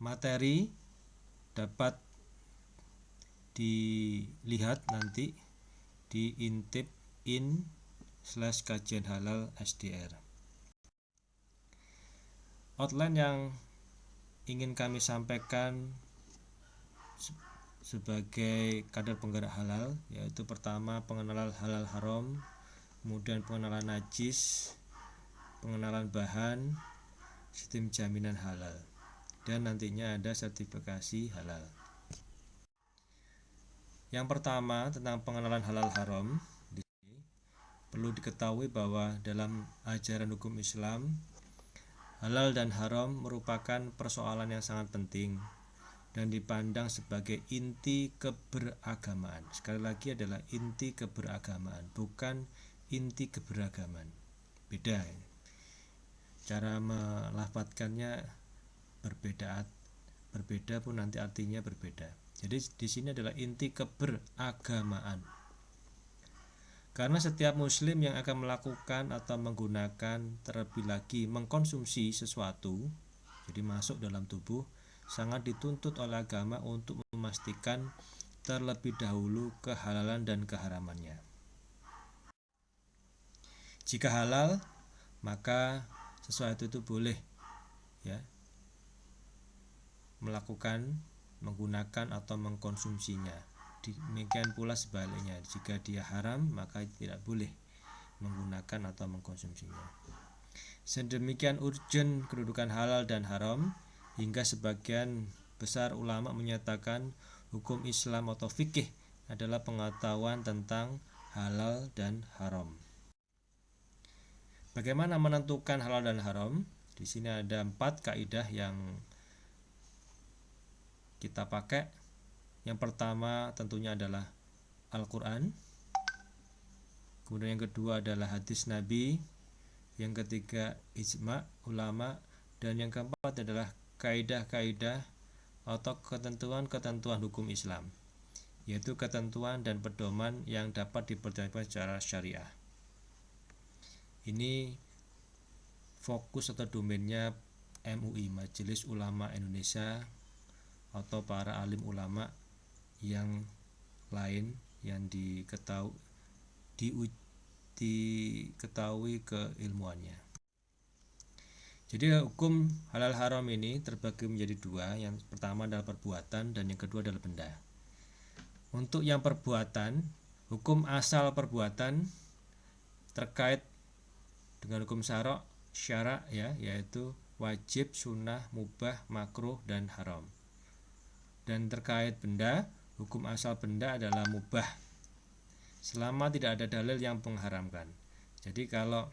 materi dapat dilihat nanti di intip/kajian halal SDR. Outline yang ingin kami sampaikan sebagai kadar penggerak halal, yaitu pertama pengenalan halal haram, kemudian pengenalan najis, pengenalan bahan, sistem jaminan halal, dan nantinya ada sertifikasi halal. Yang pertama tentang pengenalan halal haram. Di sini perlu diketahui bahwa dalam ajaran hukum Islam, halal dan haram merupakan persoalan yang sangat penting dan dipandang sebagai inti keberagamaan. Sekali lagi adalah inti keberagamaan, bukan inti keberagaman. Beda. Cara melafadzkannya berbeda pun nanti artinya berbeda. Jadi di sini adalah inti keberagamaan. Karena setiap muslim yang akan melakukan atau menggunakan, terlebih lagi mengkonsumsi sesuatu, jadi masuk dalam tubuh, sangat dituntut oleh agama untuk memastikan terlebih dahulu kehalalan dan keharamannya. Jika halal, maka sesuatu itu boleh menggunakan atau mengkonsumsinya. Demikian pula sebaliknya, jika dia haram maka tidak boleh menggunakan atau mengkonsumsinya. Sedemikian urgen kedudukan halal dan haram hingga sebagian besar ulama menyatakan hukum Islam atau fikih adalah pengetahuan tentang halal dan haram. Bagaimana menentukan halal dan haram? Di sini ada 4 kaidah yang kita pakai. Yang pertama tentunya adalah Al-Quran, kemudian yang kedua adalah hadis Nabi, yang ketiga ijma ulama, dan yang keempat adalah kaidah-kaidah atau ketentuan-ketentuan hukum Islam, yaitu ketentuan dan pedoman yang dapat diperdayakan secara syariah. Ini fokus atau domainnya MUI, Majelis Ulama Indonesia, atau para alim ulama yang lain yang diketahui keilmuannya. Jadi hukum halal haram ini terbagi menjadi 2. Yang pertama adalah perbuatan dan yang kedua adalah benda. Untuk yang perbuatan, hukum asal perbuatan terkait dengan hukum syara yaitu wajib, sunnah, mubah, makruh, dan haram. Dan terkait benda, hukum asal benda adalah mubah selama tidak ada dalil yang mengharamkan. Jadi kalau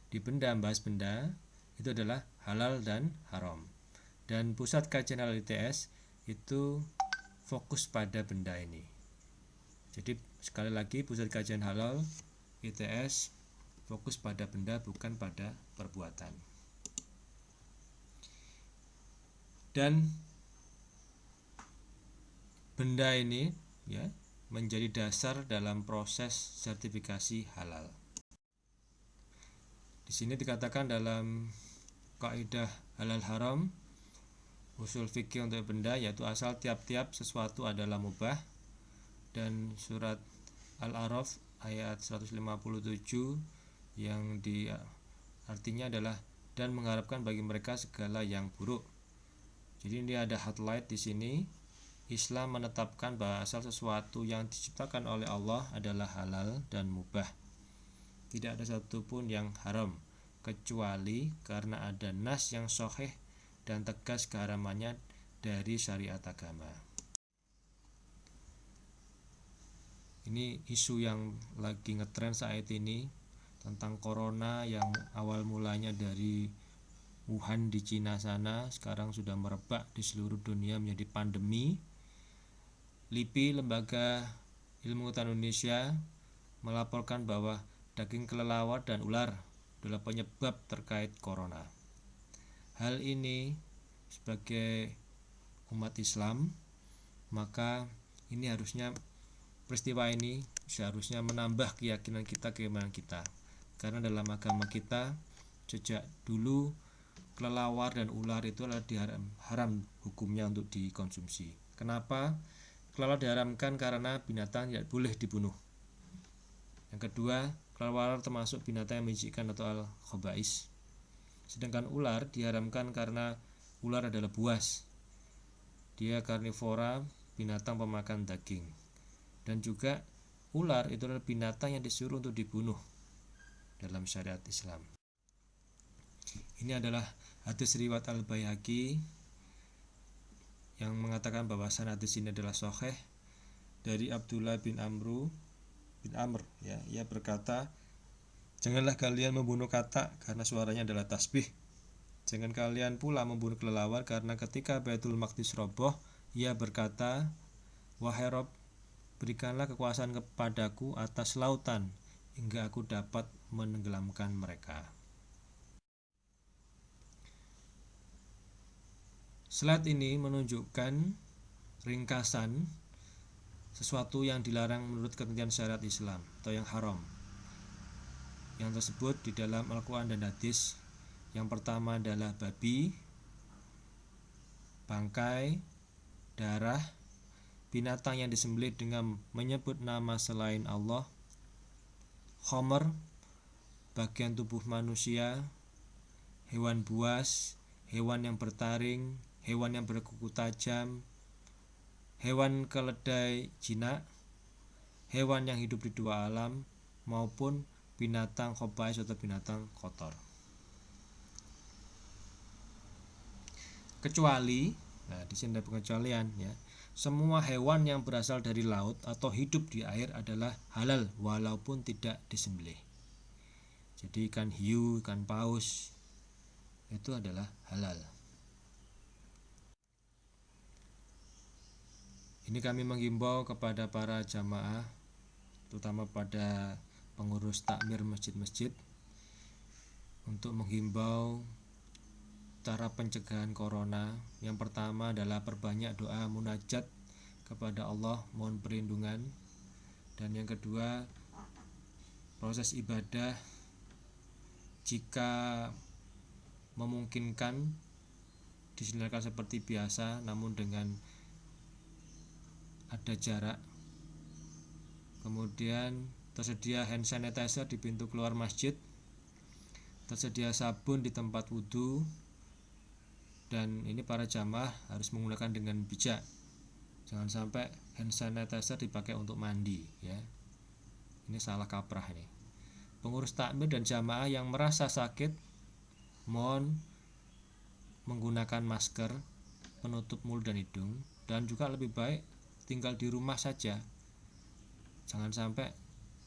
di bahas benda itu adalah halal dan haram. Dan pusat kajian halal ITS itu fokus pada benda ini. Jadi sekali lagi, pusat kajian halal ITS fokus pada benda, bukan pada perbuatan. Dan benda ini menjadi dasar dalam proses sertifikasi halal. Di sini dikatakan dalam kaidah halal haram, usul fikih untuk benda yaitu asal tiap-tiap sesuatu adalah mubah, dan surat Al-A'raf ayat 157 yang artinya adalah dan mengharapkan bagi mereka segala yang buruk. Jadi ini ada highlight di sini. Islam menetapkan bahwa asal sesuatu yang diciptakan oleh Allah adalah halal dan mubah. Tidak ada satupun yang haram kecuali karena ada nas yang sahih dan tegas keharamannya dari syariat agama. Ini isu yang lagi ngetren saat ini tentang corona yang awal mulanya dari Wuhan di Cina sana, sekarang sudah merebak di seluruh dunia menjadi pandemi. LIPI, Lembaga Ilmu Pengetahuan Indonesia, melaporkan bahwa daging kelelawar dan ular adalah penyebab terkait corona. Hal ini sebagai umat Islam, maka ini peristiwa ini seharusnya menambah keimanan kita, karena dalam agama kita sejak dulu kelelawar dan ular itu adalah haram hukumnya untuk dikonsumsi. Kenapa? Kelelawar diharamkan karena binatang tidak boleh dibunuh. Yang kedua, kelelawar termasuk binatang yang menjijikkan atau al-khaba'is. Sedangkan ular diharamkan karena ular adalah buas. Dia karnivora, binatang pemakan daging. Dan juga ular itu adalah binatang yang disuruh untuk dibunuh dalam syariat Islam. Ini adalah hadis riwayat Al-Baihaqi yang mengatakan bahwasan hadis ini adalah sahih dari Abdullah bin Amr ya. Ia berkata, janganlah kalian membunuh katak karena suaranya adalah tasbih. Jangan kalian pula membunuh kelelawar karena ketika Baitul Maqdis roboh, ia berkata, wahai Rob, berikanlah kekuasaan kepadaku atas lautan hingga aku dapat menenggelamkan mereka. Slide ini menunjukkan ringkasan sesuatu yang dilarang menurut ketentuan syariat Islam atau yang haram. Yang tersebut di dalam Al-Quran dan hadis. Yang pertama adalah babi, bangkai, darah, binatang yang disembelih dengan menyebut nama selain Allah, khamr, bagian tubuh manusia, hewan buas, hewan yang bertaring, hewan yang berkuku tajam, hewan keledai jinak, hewan yang hidup di dua alam, maupun binatang khaba'is atau binatang kotor. Kecuali, di sini ada pengecualian ya. Semua hewan yang berasal dari laut atau hidup di air adalah halal walaupun tidak disembelih. Jadi ikan hiu, ikan paus itu adalah halal. Ini kami menghimbau kepada para jamaah, terutama pada pengurus takmir masjid-masjid, untuk menghimbau cara pencegahan corona. Yang pertama adalah perbanyak doa munajat kepada Allah, mohon perlindungan. Dan yang kedua, proses ibadah jika memungkinkan diselenggarakan seperti biasa, namun dengan ada jarak. Kemudian tersedia hand sanitizer di pintu keluar masjid, tersedia sabun di tempat wudhu, dan ini para jamaah harus menggunakan dengan bijak. Jangan sampai hand sanitizer dipakai untuk mandi ya. Ini salah kaprah ini. Pengurus takmir dan jamaah yang merasa sakit mohon menggunakan masker penutup mulut dan hidung, dan juga lebih baik tinggal di rumah saja. Jangan sampai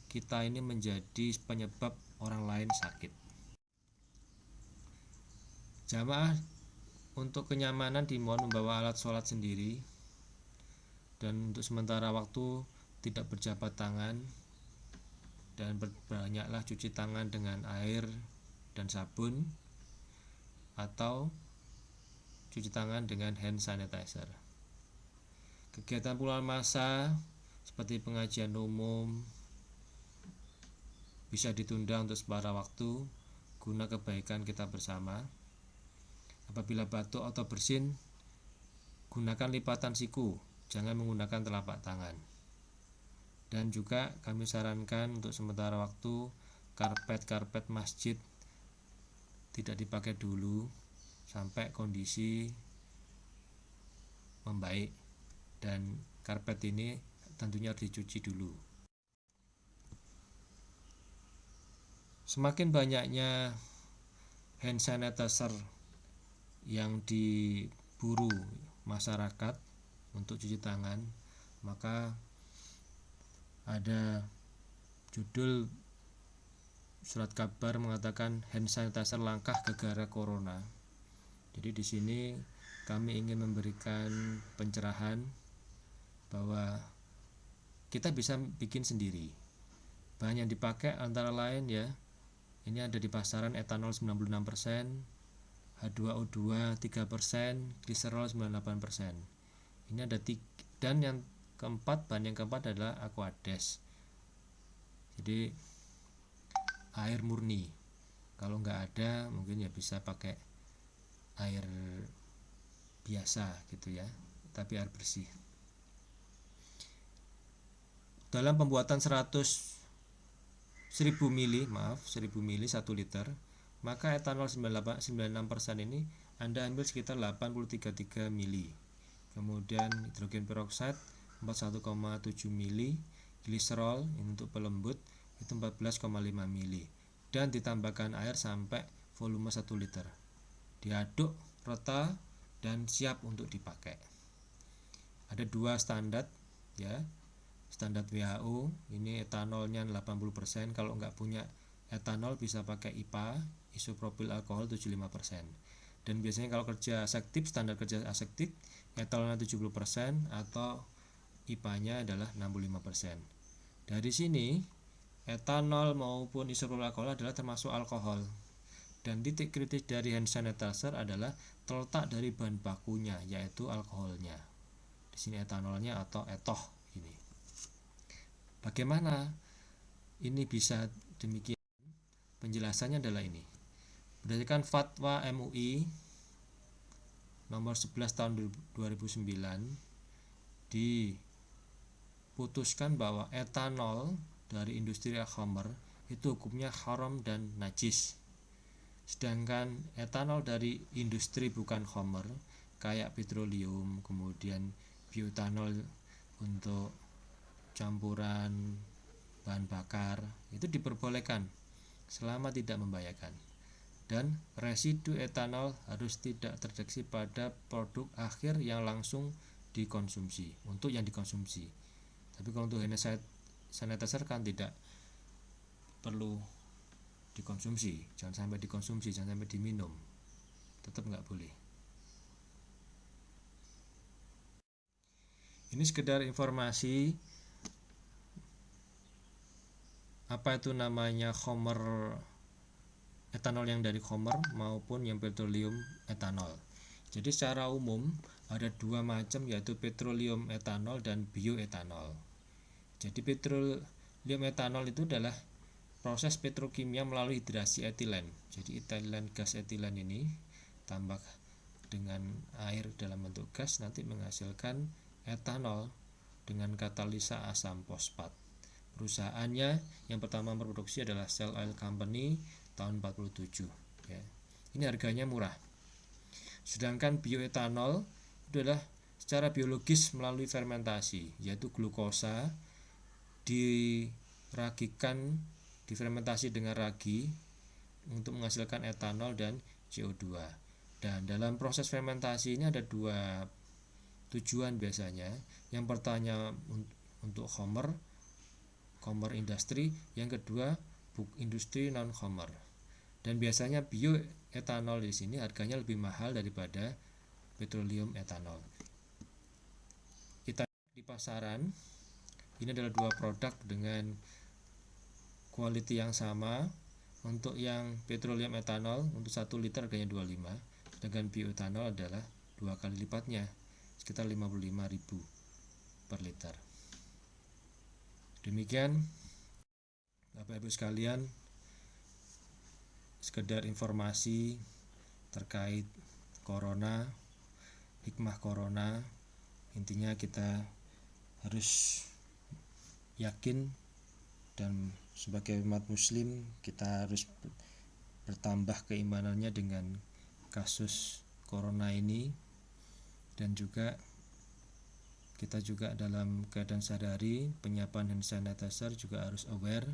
kita ini menjadi penyebab orang lain sakit. Jamaah untuk kenyamanan dimohon membawa alat sholat sendiri, dan untuk sementara waktu tidak berjabat tangan, dan banyaklah cuci tangan dengan air dan sabun atau cuci tangan dengan hand sanitizer. Kegiatan puluhan massa seperti pengajian umum bisa ditunda untuk sementara waktu guna kebaikan kita bersama. Apabila batuk atau bersin, gunakan lipatan siku, jangan menggunakan telapak tangan. Dan juga kami sarankan untuk sementara waktu karpet masjid tidak dipakai dulu sampai kondisi membaik, dan karpet ini tentunya harus dicuci dulu. Semakin banyaknya hand sanitizer yang diburu masyarakat untuk cuci tangan, maka ada judul surat kabar mengatakan hand sanitizer langkah gegara corona. Jadi di sini kami ingin memberikan pencerahan bahwa kita bisa bikin sendiri. Bahan yang dipakai antara lain ya, ini ada di pasaran etanol 96%, H2O2 3%, gliserol 98%. Ini ada dan yang keempat, bahan yang keempat adalah Aquades. Jadi air murni. Kalau nggak ada mungkin ya bisa pakai air biasa gitu ya, tapi air bersih. Dalam pembuatan 1000 mili 1 liter, maka etanol 96% ini Anda ambil sekitar 83,3 mili. Kemudian hidrogen peroksida 41,7 mili, gliserol untuk pelembut itu 14,5 mili, dan ditambahkan air sampai volume 1 liter. Diaduk rata dan siap untuk dipakai. Ada dua standar ya. Standar WHO ini etanolnya 80%. Kalau nggak punya etanol bisa pakai IPA, isopropil alkohol 75%. Dan biasanya kalau kerja aseptik, standar kerja aseptik etanolnya 70% atau IPA-nya adalah 65%. Dari sini etanol maupun isopropil alkohol adalah termasuk alkohol. Dan titik kritis dari hand sanitizer adalah terletak dari bahan bakunya, yaitu alkoholnya. Di sini etanolnya atau etoh ini. Bagaimana ini bisa demikian? Penjelasannya adalah ini. Berdasarkan fatwa MUI nomor 11 tahun 2009 diputuskan bahwa etanol dari industri khamr itu hukumnya haram dan najis. Sedangkan etanol dari industri bukan khamr kayak petroleum, kemudian bioetanol untuk campuran bahan bakar itu diperbolehkan selama tidak membahayakan, dan residu etanol harus tidak terdeteksi pada produk akhir yang langsung dikonsumsi untuk yang dikonsumsi. Tapi kalau untuk hand sanitizer kan tidak perlu dikonsumsi, jangan sampai dikonsumsi, jangan sampai diminum, tetap nggak boleh. Ini sekedar informasi apa itu namanya khamr, etanol yang dari khamr maupun yang petroleum etanol. Jadi secara umum ada dua macam, yaitu petroleum etanol dan bioetanol. Jadi petroleum etanol itu adalah proses petrokimia melalui hidrasi etilen. Jadi etilen, gas etilen ini tambah dengan air dalam bentuk gas nanti menghasilkan etanol dengan katalisa asam fosfat. Perusahaannya yang pertama memproduksi adalah Shell Oil Company tahun 47 ya. Ini harganya murah. Sedangkan bioetanol itu adalah secara biologis melalui fermentasi, yaitu glukosa diragikan, difermentasi dengan ragi untuk menghasilkan etanol dan CO2. Dan dalam proses fermentasi ini ada dua tujuan biasanya. Yang pertama untuk khamr industri, yang kedua industri non khamr. Dan biasanya bioetanol di sini harganya lebih mahal daripada petroleum etanol. Kita di pasaran ini adalah dua produk dengan quality yang sama. Untuk yang petroleum etanol untuk 1 liter harganya 25, sedangkan bioetanol adalah 2 kali lipatnya, sekitar 55.000 per liter. Demikian Bapak Ibu sekalian, sekedar informasi terkait corona, hikmah corona. Intinya kita harus yakin, dan sebagai umat muslim kita harus bertambah keimanannya dengan kasus corona ini, dan juga kita juga dalam keadaan sehari-hari penyiapan hand sanitizer juga harus aware,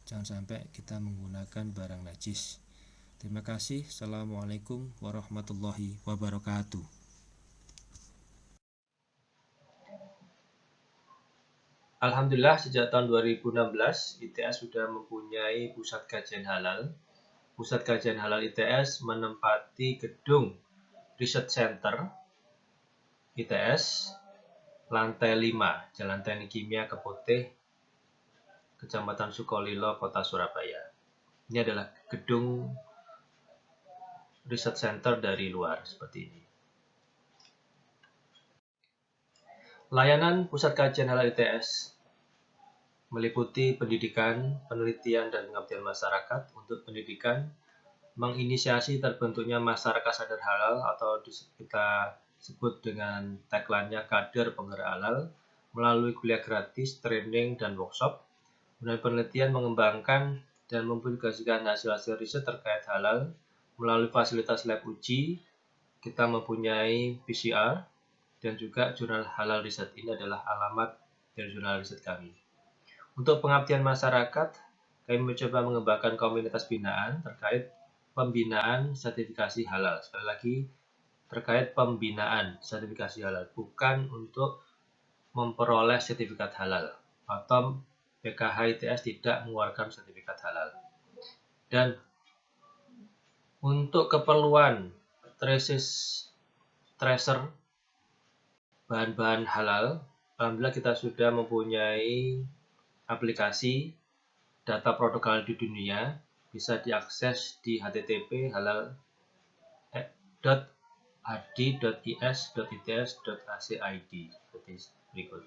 jangan sampai kita menggunakan barang najis. Terima kasih. Assalamualaikum warahmatullahi wabarakatuh. Alhamdulillah, sejak tahun 2016 ITS sudah mempunyai pusat kajian halal. Pusat kajian halal ITS menempati gedung Research Center ITS lantai 5, Jalan Teknik Kimia Keputih, Kecamatan Sukolilo, Kota Surabaya. Ini adalah gedung Research Center dari luar seperti ini. Layanan Pusat Kajian Halal ITS meliputi pendidikan, penelitian, dan pengabdian masyarakat. Untuk pendidikan, menginisiasi terbentuknya masyarakat sadar halal atau kita sebut dengan tagline-nya kader penggerak halal melalui kuliah gratis, training, dan workshop. Kemudian penelitian mengembangkan dan mempublikasikan hasil-hasil riset terkait halal melalui fasilitas lab uji. Kita mempunyai PCR dan juga jurnal halal riset. Ini adalah alamat dari jurnal riset kami. Untuk pengabdian masyarakat, kami mencoba mengembangkan komunitas binaan terkait pembinaan sertifikasi halal. Sekali lagi, terkait pembinaan sertifikasi halal, bukan untuk memperoleh sertifikat halal, atau PKH ITS tidak mengeluarkan sertifikat halal. Dan untuk keperluan tracer bahan-bahan halal, alhamdulillah kita sudah mempunyai aplikasi data produk halal di dunia, bisa diakses di http://halal.hd.is.its.ac.id seperti berikut.